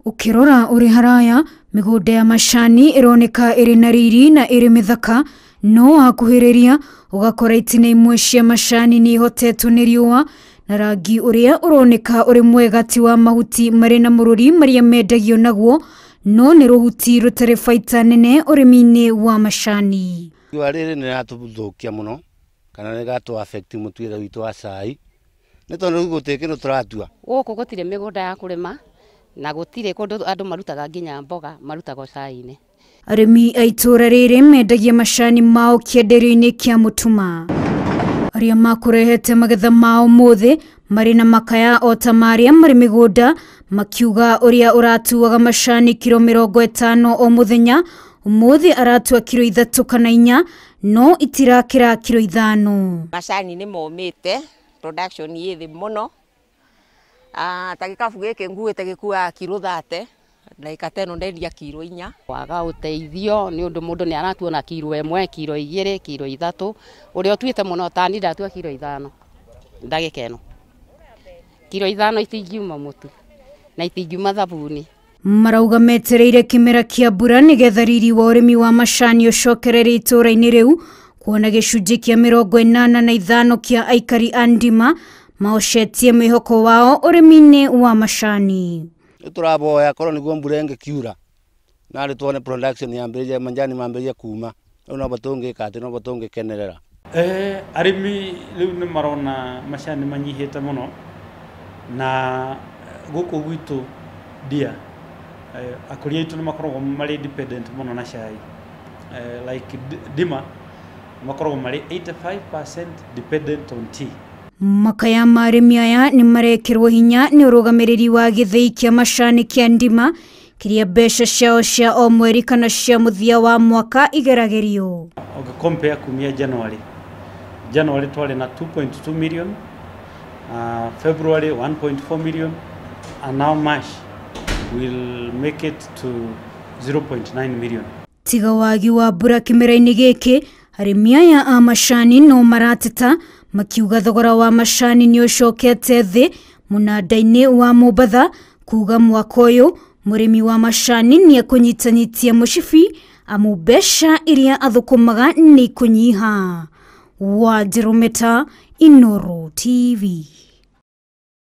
Ukirora uri haraya migunda ya macani ironeka iri na riri na iri mithaka no hakuhiriria ugakora itine imwe cia macani ni hotetwo ni riua na rangi uria uroneka uri mwega ti wa mahuti mari na mururi maria mendagio naguo no ni ruhuti rutare baita nene urimi-ini wa macani. Riua riri ni ratuthukia muno kana ni gatu affect mutwire witu wa cai ni tondu gutikino turatua guku gutire migunda ya kurima na gutire kundu andu marutaga nginya mboga marutaga cai-ini. Arimi a itura riri mendagia macani mao kienderio-ini kia mutuma aria makurehete magetha mao mothe mari na makaya o tamaria mari migunda makiuga uria uratuaga macani kilo 50 o muthenya umuthi aratua kilo 3 kana 4 no itirakira kilo 5. Macani ni momite production yithi muno tagikabu giki nguite gikua kilo 30 na ikateno ndendia kilo 4 waga uteithio ni undu mundu ni aratuona kilo 1 kilo 2 kilo 3 uria otuite muno tani ndatua kilo 5 ndagika eno kilo 5 itingiuma mutu na itingiuma thabuni. Marauga metereire kimera kia mbura nigetha riri wa urimi wa macani ucokerere itura-ini riu kuona gicunji kia 85 kia aikari a Ndima maocetie mwihoko wao urimi-ini wa macani. Turaboya korwo niguo mbura ingikiura na ri tuone production yambiriria manjani mambiria kuma no batungika ati no batungikenerera. Arimi riu ni marona macani manyihite muno na guku gwitu dia akuria itu ni makoragwo mari dependent muno na cai like Ndima makoragwo mari 85% dependent on tea. Makaya marimi aya ni marekirwo hinya ni urugamiriri wa githei kia macani kia Ndima kiria mbeca ciao cia o mweri kana cia muthia wa mwaka igeragerio. Compare kumia January twari na 2.2 million, February 1.4 million, and now March will make it to 0.9 million. Tiga wagi wa mbura kimera-ini giki arimi aya a macani no marateta makiuga thogora wa macani ni ucokete thi munanda-ini wa Mombatha kuga mwaka uyu murimi wa macani ni akunyitanyitia mucibi amu mbeca iria athukumaga ni kunyiha. Wanjiru Meta, Inooro TV.